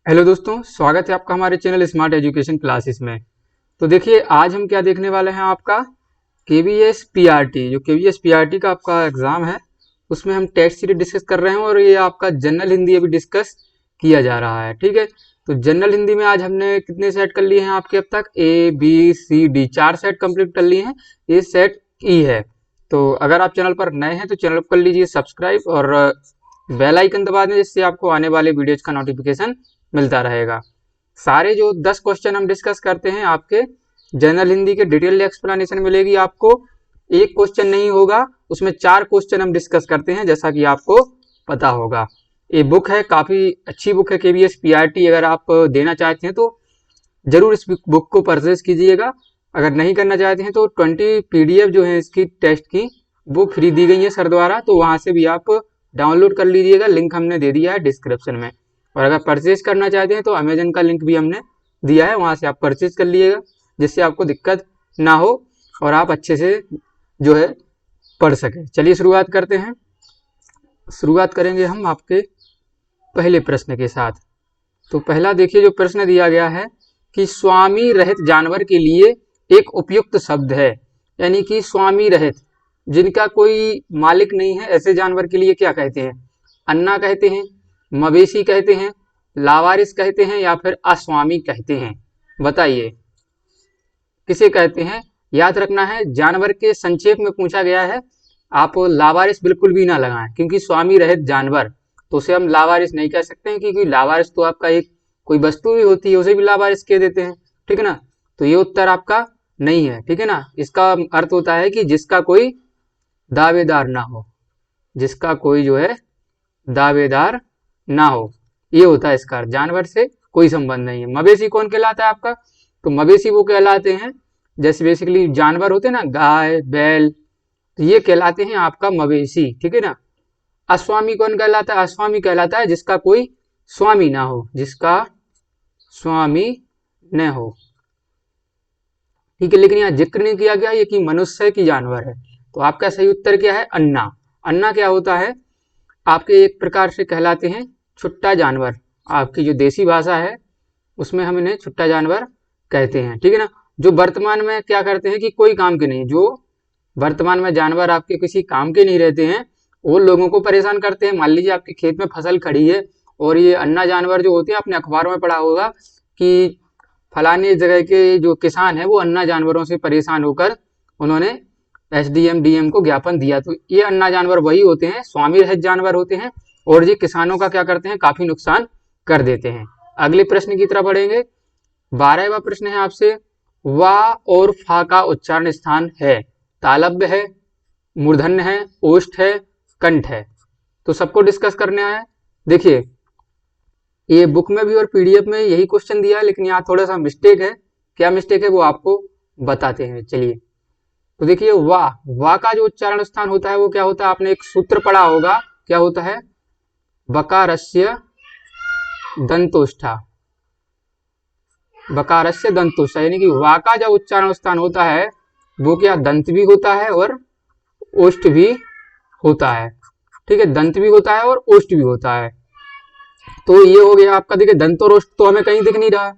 Hello दोस्तों, स्वागत है आपका हमारे चैनल स्मार्ट एजुकेशन क्लासेस में। तो देखिए, आज हम क्या देखने वाले हैं आपका केवीएस पीआरटी। जो केवीएस पीआरटी का आपका एग्जाम है, उसमें हम टेस्ट सीरीज डिस्कस कर रहे हैं और ये आपका जनरल हिंदी अभी डिस्कस किया जा रहा है। ठीक है, तो जनरल हिंदी में आज हमने कितने सेट कर लिए हैं आपके अब तक? A B C D 4 set complete कर लिए हैं। ये सेट ई है। तो अगर आप चैनल पर नए हैं तो चैनल को कर लीजिए सब्सक्राइब और बेल आइकन दबा दें, जिससे आपको आने वाले वीडियोज का नोटिफिकेशन मिलता रहेगा। सारे जो 10 क्वेश्चन हम डिस्कस करते हैं आपके जनरल हिंदी के डिटेल एक्सप्लेनेशन मिलेगी आपको। एक क्वेश्चन नहीं होगा, उसमें 4 क्वेश्चन हम डिस्कस करते हैं, जैसा कि आपको पता होगा। ये बुक है, काफी अच्छी बुक है केवीएस पीआरटी। अगर आप देना चाहते हैं तो जरूर इस बुक को परचेज कीजिएगा। अगर नहीं करना चाहते हैं तो 20 पीडीएफ जो है इसकी टेस्ट की, वो फ्री दी गई है सर द्वारा, तो वहां से भी आप डाउनलोड कर लीजिएगा। लिंक हमने दे दिया है डिस्क्रिप्शन में। और अगर परचेज करना चाहते हैं तो अमेजन का लिंक भी हमने दिया है, वहां से आप परचेज कर लीजिएगा, जिससे आपको दिक्कत ना हो और आप अच्छे से जो है पढ़ सके। चलिए शुरुआत करते हैं। शुरुआत करेंगे हम आपके पहले प्रश्न के साथ। तो पहला देखिए, जो प्रश्न दिया गया है कि स्वामी रहित जानवर के लिए एक उपयुक्त शब्द है। यानी कि स्वामी रहित, जिनका कोई मालिक नहीं है, ऐसे जानवर के लिए क्या कहते हैं? अन्ना कहते हैं, मवेशी कहते हैं, लावारिस कहते हैं, या फिर अस्वामी कहते हैं? बताइए किसे कहते हैं। याद रखना है, जानवर के संक्षेप में पूछा गया है। आप लावारिस बिल्कुल भी ना लगाएं, क्योंकि स्वामी रहित जानवर तो उसे हम लावारिस नहीं कह सकते हैं, क्योंकि लावारिस तो आपका एक कोई वस्तु भी होती है, उसे भी लावारिस कह देते हैं। ठीक है ना, तो ये उत्तर आपका नहीं है। ठीक है ना, इसका अर्थ होता है कि जिसका कोई दावेदार ना हो, जिसका कोई जो है दावेदार ना हो, ये होता है इसका अर्थ। जानवर से कोई संबंध नहीं है। मवेशी कौन कहलाता है आपका? तो मवेशी वो कहलाते हैं, जैसे बेसिकली जानवर होते हैं ना, गाय बैल, तो ये कहलाते हैं आपका मवेशी। ठीक है ना। अस्वामी कौन कहलाता है? अस्वामी कहलाता है जिसका कोई स्वामी ना हो, जिसका स्वामी न हो। ठीक है, लेकिन यहाँ जिक्र नहीं किया गया ये कि मनुष्य की जानवर है। तो आपका सही उत्तर क्या है? अन्ना। अन्ना क्या होता है? आपके एक प्रकार से कहलाते हैं छुट्टा जानवर। आपकी जो देसी भाषा है उसमें हम इन्हें छुट्टा जानवर कहते हैं। ठीक है ना, जो वर्तमान में क्या करते हैं कि कोई काम के नहीं, जो वर्तमान में जानवर आपके किसी काम के नहीं रहते हैं, वो लोगों को परेशान करते हैं। मान लीजिए आपके खेत में फसल खड़ी है और ये अन्ना जानवर जो होते हैं, आपने अखबारों में पढ़ा होगा कि फलाने जगह के जो किसान है वो अन्ना जानवरों से परेशान होकर उन्होंने एसडीएम डीएम को ज्ञापन दिया। तो ये अन्ना जानवर वही होते हैं, स्वामी रहित जानवर होते हैं, और ये किसानों का क्या करते हैं? काफी नुकसान कर देते हैं। अगले प्रश्न की तरफ बढ़ेंगे। 12वां प्रश्न है आपसे, वा और फा का उच्चारण स्थान है। तालव्य है, मूर्धन्य है, ओष्ठ है, कंठ है। तो सबको डिस्कस करना है। देखिए, ये बुक में भी और पीडीएफ में यही क्वेश्चन दिया है, लेकिन यहाँ थोड़ा सा मिस्टेक है। क्या मिस्टेक है वो आपको बताते हैं। चलिए, तो देखिए, वाह, वाह का जो उच्चारण स्थान होता है वो क्या होता है? आपने एक सूत्र पढ़ा होगा, क्या होता है? बकारस्य दंतोष्ठा। बकारस्य दंतोष्ठा, यानी कि वाह का जो उच्चारण स्थान होता है वो क्या दंत भी होता है और ओष्ठ भी होता है। ठीक है, दंत भी होता है और ओष्ठ भी होता है। तो ये हो गया आपका। देखिए, दंत और ओष्ठ तो हमें कहीं दिख नहीं रहा,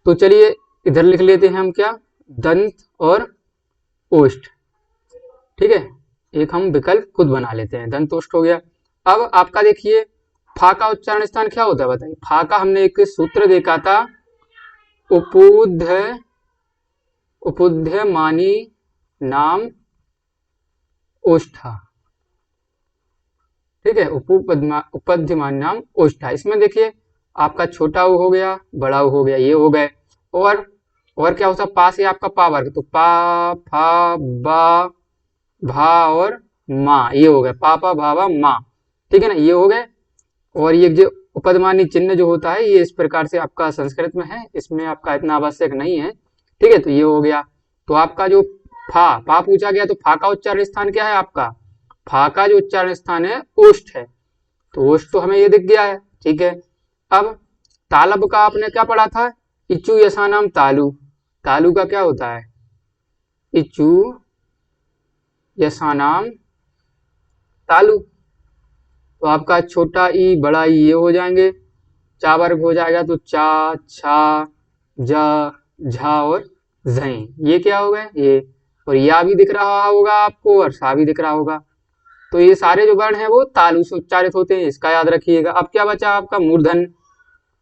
तो चलिए इधर लिख लेते हैं हम, क्या? दंत और ओष्ठ। ठीक है, एक हम विकल्प खुद बना लेते हैं, दंत ओष्ठ हो गया। अब आपका देखिए, फा का उच्चारण स्थान क्या होता है बताइए। फा का हमने एक सूत्र देखा था, उपोध्य उपोध्यमानी नाम ओष्ठा। ठीक है, उपध्यमान नाम ओष्ठा। इसमें देखिए आपका छोटा ऊ हो गया, बड़ा ऊ हो गया, ये हो गए। और क्या होता है? पा से आपका पा वर्ग, तो पा फा बा भा और माँ, ये हो गए, पापा भावा माँ। ठीक है ना, ये हो गए। और ये जो उपदमानी चिन्ह जो होता है, ये इस प्रकार से आपका संस्कृत में है, इसमें आपका इतना आवश्यक नहीं है। ठीक है, तो ये हो गया। तो आपका जो फा पूछा गया, तो फा का उच्चारण स्थान क्या है आपका? फा का जो उच्चारण स्थान है ओष्ठ है, तो ओष्ठ तो हमें ये दिख गया है। ठीक है, अब तालब का आपने क्या पढ़ा था? इचू यशा नाम तालु। तालु का क्या होता है? इचू यशा नाम तालु। तो आपका छोटा ई बड़ा ई ये हो जाएंगे। चा वर्ग हो जाएगा तो चा, छा, जा, झा और झई, ये क्या हो गए ये, और या भी दिख रहा होगा आपको और सा भी दिख रहा होगा। तो ये सारे जो वर्ण हैं वो तालु से उच्चारित होते हैं, इसका याद रखिएगा। अब क्या बचा आपका मूर्धन,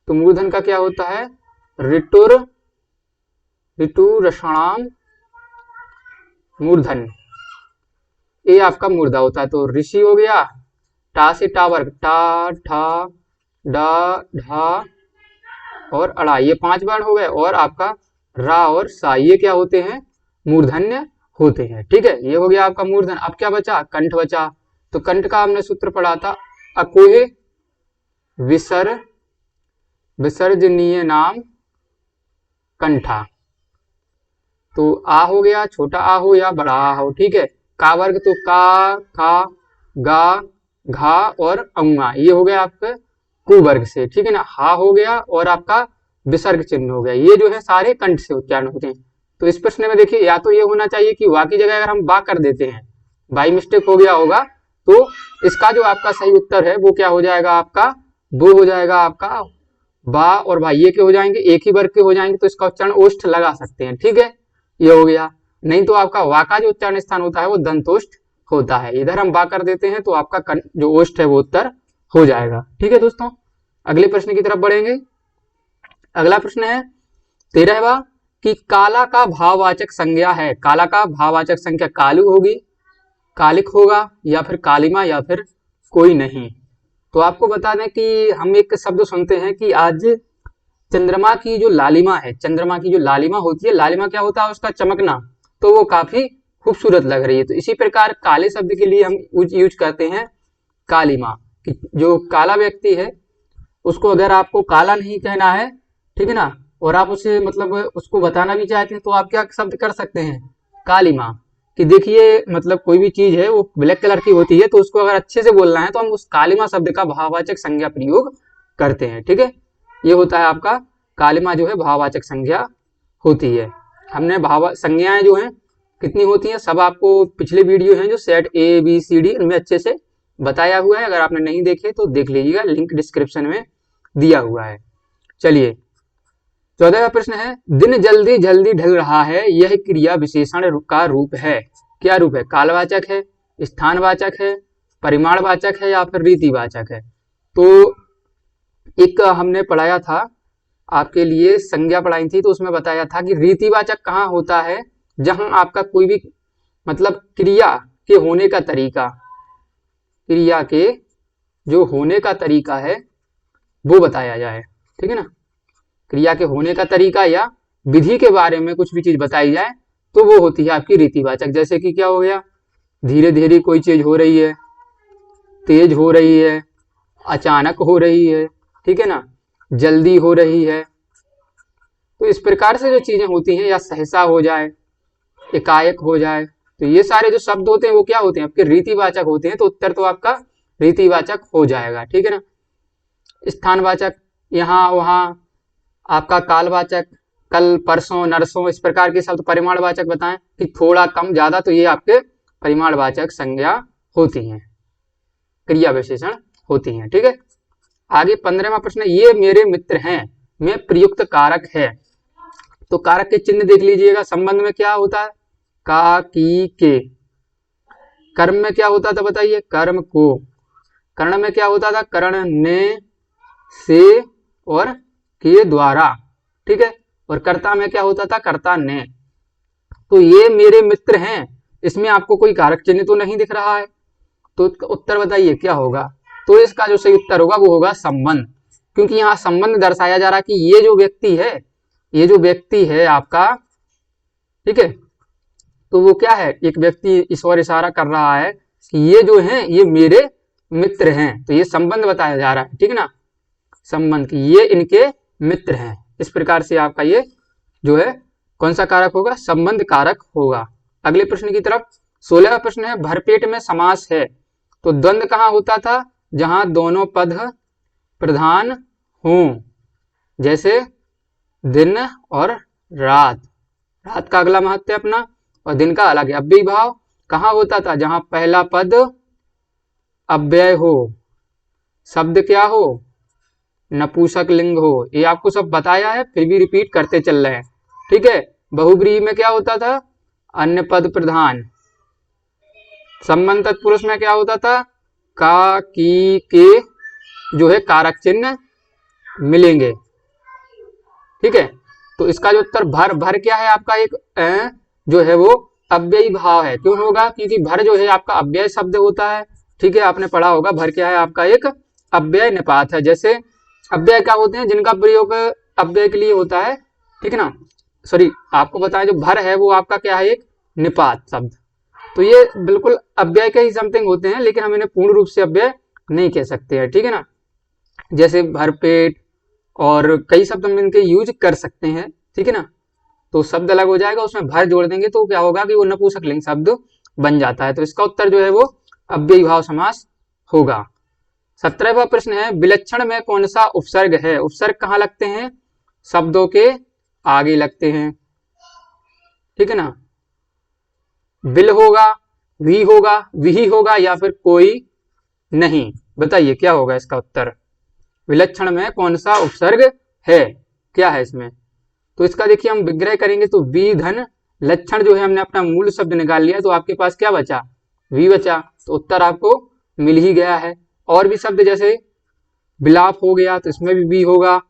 तो मूर्धन का क्या होता है, ऋटुर, ऋटुरषणाम मूर्धन, ये आपका मूर्धा होता है। तो ऋषि हो गया, टा से टा वर्ग, टा, ठा, डा, ढा और अड़ा, ये 5 वर्ण हो गए। और आपका रा और सा, ये क्या होते हैं, मूर्धन्य होते हैं। ठीक है, ये हो गया आपका मूर्धन। अब क्या बचा, कंठ बचा। तो कंठ का हमने सूत्र पढ़ा था, अकोहे विसर्जनीय नाम कंठा। तो आ हो गया, छोटा आ हो या बड़ा आ हो। ठीक है, का वर्ग तो का, खा, गा, घा और अंगा, ये हो गया आपका कु वर्ग से। ठीक है ना, हा हो गया और आपका विसर्ग चिन्ह हो गया, ये जो है सारे कंठ से उच्चारण होते हैं। तो इस प्रश्न में देखिए, या तो ये होना चाहिए कि वा की जगह अगर हम बा कर देते हैं, बाई मिस्टेक हो गया होगा, तो इसका जो आपका सही उत्तर है वो क्या हो जाएगा आपका, वो हो जाएगा आपका बा और भाई, ये के हो जाएंगे, एक ही वर्ग के हो जाएंगे, तो इसका उच्चारण ओष्ठ लगा सकते हैं। ठीक है, ये हो गया। नहीं तो आपका वा का जो उच्चारण स्थान होता है वो दंतोष्ठ होता है, इधर हम बा कर देते हैं तो आपका जो ओष्ठ है वो उत्तर हो जाएगा। ठीक है दोस्तों, अगले प्रश्न की तरफ बढ़ेंगे। अगला प्रश्न है 13वां कि काला का भाववाचक संज्ञा है। काला का भाववाचक संज्ञा कालू होगी, कालिक होगा या फिर कालिमा या फिर कोई नहीं। तो आपको बता दें कि हम एक शब्द सुनते हैं कि आज चंद्रमा की जो लालिमा है, चंद्रमा की जो लालिमा होती है, लालिमा क्या होता है, उसका चमकना, तो वो काफी खूबसूरत लग रही है। तो इसी प्रकार काले शब्द के लिए हम यूज करते हैं कालिमा, कि जो काला व्यक्ति है उसको अगर आपको काला नहीं कहना है, ठीक है ना, और आप उसे मतलब उसको बताना भी चाहते हैं तो आप क्या शब्द कर सकते हैं, कालिमा, कि देखिए मतलब कोई भी चीज है वो ब्लैक कलर की होती है तो उसको अगर अच्छे से बोलना है तो हम उस कालिमा शब्द का भाववाचक संज्ञा प्रयोग करते हैं। ठीक है, ये होता है आपका कालिमा जो है भाववाचक संज्ञा होती है। हमने भाव संज्ञाएं जो हैं कितनी होती हैं सब आपको पिछले वीडियो हैं जो सेट ABCD इनमें अच्छे से बताया हुआ है, अगर आपने नहीं देखे तो देख लीजिएगा, लिंक डिस्क्रिप्शन में दिया हुआ है। चलिए 14वां प्रश्न है, दिन जल्दी जल्दी ढल रहा है, यह क्रिया विशेषण का रूप है। क्या रूप है, कालवाचक है, स्थानवाचक है, परिमाणवाचक है या फिर रीतिवाचक है। तो एक हमने पढ़ाया था आपके लिए, संज्ञा पढ़ाई थी, तो उसमें बताया था कि रीतिवाचक कहाँ होता है, जहां आपका कोई भी मतलब क्रिया के होने का तरीका, क्रिया के जो होने का तरीका है वो बताया जाए। ठीक है ना, क्रिया के होने का तरीका या विधि के बारे में कुछ भी चीज बताई जाए तो वो होती है आपकी रीतिवाचक। जैसे कि क्या हो गया, धीरे धीरे कोई चीज हो रही है, तेज हो रही है, अचानक हो रही है, ठीक है ना, जल्दी हो रही है। तो इस प्रकार से जो चीजें होती हैं, या सहसा हो जाए, एकाएक हो जाए, तो ये सारे जो शब्द होते हैं वो क्या होते हैं, आपके रीतिवाचक होते हैं। तो उत्तर तो आपका रीतिवाचक हो जाएगा। ठीक है ना, स्थानवाचक यहाँ वहाँ, आपका कालवाचक कल परसों नरसों, इस प्रकार के शब्द। परिमाणवाचक बताएं कि थोड़ा कम ज्यादा, तो ये आपके परिमाणवाचक संज्ञा होती हैं, क्रिया विशेषण होती हैं। ठीक है, आगे 15वां प्रश्न, ये मेरे मित्र हैं में प्रयुक्त कारक है। तो कारक के चिन्ह देख लीजिएगा, संबंध में क्या होता है, का, की, के। कर्म में क्या होता था बताइए, कर्म को। कर्ण में क्या होता था, कर्ण, ने, से और के द्वारा। ठीक है, और कर्ता में क्या होता था, कर्ता, ने। तो ये मेरे मित्र हैं, इसमें आपको कोई कारक चिन्ह तो नहीं दिख रहा है, तो उत्तर बताइए क्या होगा। तो इसका जो सही उत्तर होगा वो होगा संबंध, क्योंकि यहाँ संबंध दर्शाया जा रहा है कि ये जो व्यक्ति है, ये जो व्यक्ति है आपका, ठीक है, तो वो क्या है, एक व्यक्ति इस ओर इशारा कर रहा है कि ये जो हैं ये मेरे मित्र हैं, तो ये संबंध बताया जा रहा है। ठीक है ना, संबंध की ये इनके मित्र हैं। इस प्रकार से आपका ये जो है कौन सा कारक होगा, संबंध कारक होगा। अगले प्रश्न की तरफ 16वां प्रश्न है, भरपेट में समास है। तो द्वंद्व कहाँ होता था, जहां दोनों पद प्रधान हों, जैसे दिन और रात। रात का अगला महत्व है अपना और दिन का अलग है। अव्ययी भाव कहाँ होता था, जहां पहला पद अव्यय हो, शब्द क्या हो, नपुंसक लिंग हो। ये आपको सब बताया है, फिर भी रिपीट करते चल रहे हैं, ठीक है। बहुब्रीहि में क्या होता था, अन्य पद प्रधान। संबंध तत्पुरुष में क्या होता था, का, की, के जो है कारक चिन्ह मिलेंगे, ठीक है। तो इसका जो उत्तर भर, भर क्या है आपका एक जो है वो अव्ययी भाव है। क्यों होगा, क्योंकि भर जो है आपका अव्यय शब्द होता है, ठीक है। आपने पढ़ा होगा भर क्या है आपका एक अव्यय निपात है। जैसे अव्यय क्या होते हैं, जिनका प्रयोग अव्यय के लिए होता है, ठीक है ना। सॉरी, आपको बताएं जो भर है वो आपका क्या है, एक निपात शब्द। तो ये बिल्कुल अव्यय के ही समथिंग होते हैं, लेकिन हम इन्हें पूर्ण रूप से अव्यय नहीं कह सकते हैं, ठीक है ना। जैसे भरपेट और कई शब्द हम इनके यूज कर सकते हैं, ठीक है ना। तो शब्द अलग हो जाएगा, उसमें भर जोड़ देंगे तो क्या होगा कि वो नपुंसक लिंग शब्द बन जाता है। तो इसका उत्तर जो है वो अव्ययी भाव समास होगा। 17वां प्रश्न है, विलक्षण में कौन सा उपसर्ग है। उपसर्ग कहाँ लगते हैं, शब्दों के आगे लगते हैं, ठीक है ना। बिल होगा, वी होगा, विही होगा, या फिर कोई नहीं। बताइए क्या होगा इसका उत्तर। विलक्षण में कौन सा उपसर्ग है, क्या है इसमें। तो इसका देखिए हम विग्रह करेंगे तो वी धन लक्षण जो है हमने अपना मूल शब्द निकाल लिया, तो आपके पास क्या बचा, वी बचा। तो उत्तर आपको मिल ही गया है। और भी शब्द जैसे विलाप हो गया तो इसमें भी वी होगा,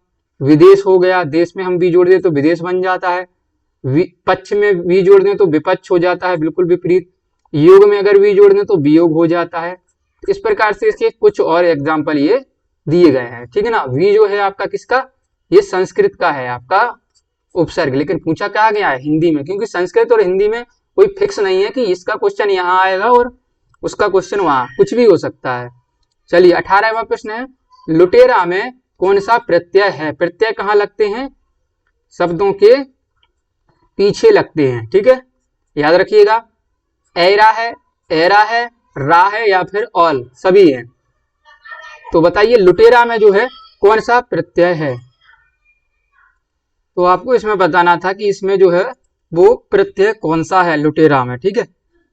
विदेश हो गया, देश में हम वी जोड़ दे तो विदेश बन जाता है, पक्ष में वी जोड़ दें तो विपक्ष हो जाता है, बिल्कुल विपरीत। योग में अगर वी जोड़ दें तो वियोग हो जाता है। इस प्रकार से इसके कुछ और एग्जाम्पल ये दिए गए हैं, ठीक है ना। वी जो है आपका किसका, ये संस्कृत का है आपका उपसर्ग, लेकिन पूछा क्या गया है हिंदी में, क्योंकि संस्कृत और हिंदी में कोई फिक्स नहीं है कि इसका क्वेश्चन यहाँ आएगा और उसका क्वेश्चन वहां, कुछ भी हो सकता है। चलिए 18वां प्रश्न है, लुटेरा में कौन सा प्रत्यय है। प्रत्यय कहाँ लगते हैं, शब्दों के पीछे लगते हैं, ठीक है, याद रखिएगा। एरा है, एरा है, रा है, या फिर ऑल, सभी है। तो बताइए लुटेरा में जो है कौन सा प्रत्यय है। तो आपको इसमें बताना था कि इसमें जो है वो प्रत्यय कौन सा है लुटेरा में, ठीक है।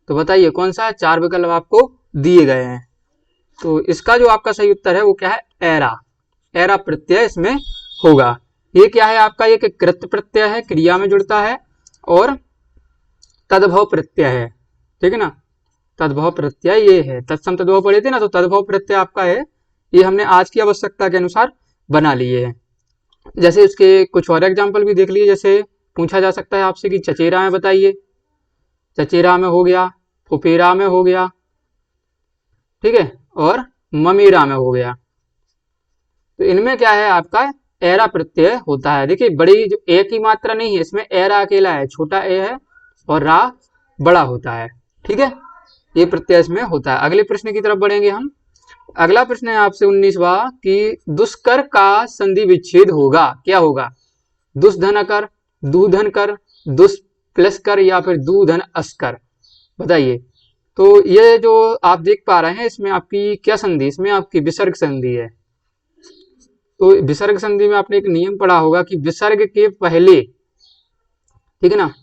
तो बताइए कौन सा है, 4 विकल्प आपको दिए गए हैं। तो इसका जो आपका सही उत्तर है वो क्या है, एरा। एरा प्रत्यय इसमें होगा। ये क्या है आपका, एक कृत प्रत्यय है, क्रिया में जुड़ता है, और तद्भव प्रत्यय है, ठीक है ना। तद्भव प्रत्यय ये है, तत्सम तद्भव पढ़े थे ना, तो तद्भव प्रत्यय आपका है, ये हमने आज की आवश्यकता के अनुसार बना लिए हैं। जैसे उसके कुछ और एग्जाम्पल भी देख लीजिए। जैसे पूछा जा सकता है आपसे कि चचेरा में बताइए, चचेरा में हो गया, फुफेरा में हो गया, ठीक है, और ममेरा में हो गया। तो इनमें क्या है आपका एरा प्रत्यय होता है। देखिए बड़ी जो ए की मात्रा नहीं है इसमें, एरा अकेला है, छोटा ए है, और रा बड़ा होता है, ठीक है, ये प्रत्यय इसमें होता है। अगले प्रश्न की तरफ बढ़ेंगे हम। अगला प्रश्न है आपसे 19वां कि दुष्कर का संधि विच्छेद होगा, क्या होगा, दुष्धन अकर, दूधन कर, दुष् प्लस कर, या फिर दूधन अस्कर। बताइए। तो ये जो आप देख पा रहे हैं इसमें आपकी क्या संधि, इसमें आपकी विसर्ग संधि है। तो विसर्ग संधि में आपने एक नियम पढ़ा होगा कि विसर्ग के पहले, ठीक है ना,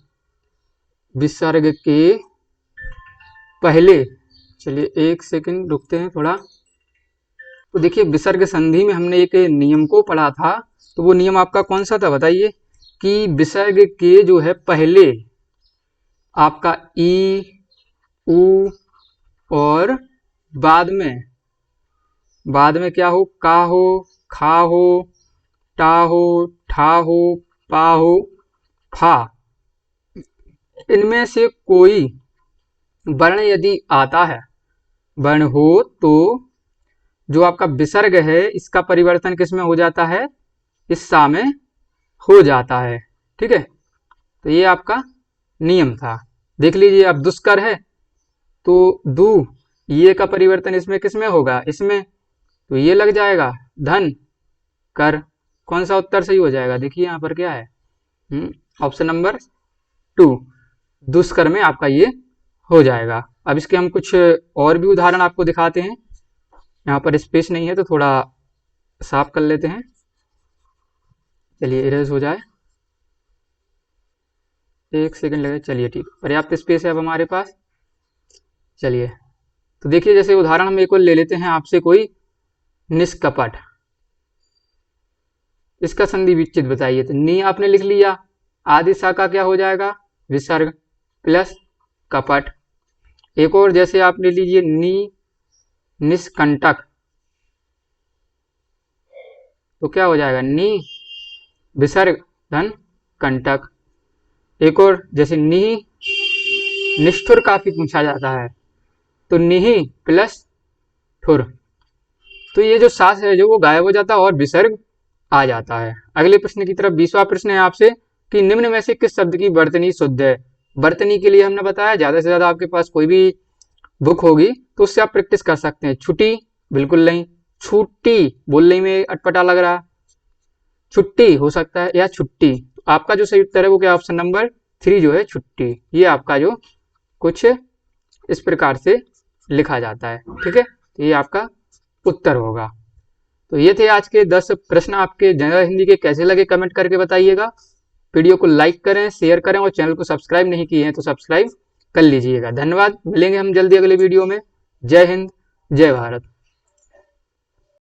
विसर्ग के पहले, चलिए एक सेकंड रुकते हैं थोड़ा। तो देखिए विसर्ग संधि में हमने एक नियम को पढ़ा था, तो वो नियम आपका कौन सा था बताइए, कि विसर्ग के जो है पहले आपका ई, उ, और बाद में क्या हो, का हो, खा हो, टा हो, ठा हो, पा हो, फा, इनमें से कोई वर्ण यदि आता है, वर्ण हो, तो जो आपका विसर्ग है इसका परिवर्तन किस में हो जाता है, इस सा में हो जाता है, ठीक है। तो ये आपका नियम था। देख लीजिए अब दुष्कर है तो दू, ये का परिवर्तन इसमें किस में होगा, इसमें, तो ये लग जाएगा धन कर। कौन सा उत्तर सही हो जाएगा, देखिए यहाँ पर क्या है, ऑप्शन नंबर 2 दुष्कर में आपका ये हो जाएगा। अब इसके हम कुछ और भी उदाहरण आपको दिखाते हैं। यहाँ पर स्पेस नहीं है तो थोड़ा साफ कर लेते हैं। चलिए इरेज हो जाए, एक सेकंड लगे। चलिए ठीक, पर्याप्त स्पेस है अब हमारे पास। चलिए तो देखिए जैसे उदाहरण हम एक और ले लेते हैं आपसे, कोई निष्कपट, इसका संधि विच्छेद बताइए। तो नी आपने लिख लिया, आदि शाखा क्या हो जाएगा, विसर्ग प्लस कपट। एक और जैसे आप ले लीजिए नी निष्कंटक, तो क्या हो जाएगा, नी विसर्ग धन कंटक। एक और जैसे निहि निष्ठुर काफी पूछा जाता है, तो निहि प्लस ठुर, तो ये जो सास है जो वो गायब हो जाता है और विसर्ग आ जाता है। अगले प्रश्न की तरफ 20वां प्रश्न है आपसे कि निम्न में से किस शब्द की वर्तनी शुद्ध है। वर्तनी के लिए हमने बताया ज्यादा से ज्यादा आपके पास कोई भी बुक होगी तो उससे आप प्रैक्टिस कर सकते हैं। छुट्टी बिल्कुल नहीं, छुट्टी बोलने में अटपटा लग रहा, छुट्टी हो सकता है या छुट्टी। तो आपका जो सही उत्तर है वो क्या, ऑप्शन नंबर 3 जो है छुट्टी, ये आपका जो कुछ इस प्रकार से लिखा जाता है। ठीक है, तो ये आपका उत्तर होगा। तो ये थे आज के 10 प्रश्न। आपके जनरल हिंदी के कैसे लगे कमेंट करके बताइएगा। वीडियो को लाइक करें, शेयर करें और चैनल को सब्सक्राइब नहीं किए हैं तो सब्सक्राइब कर लीजिएगा। धन्यवाद, मिलेंगे हम जल्दी अगले वीडियो में। जय हिंद, जय भारत।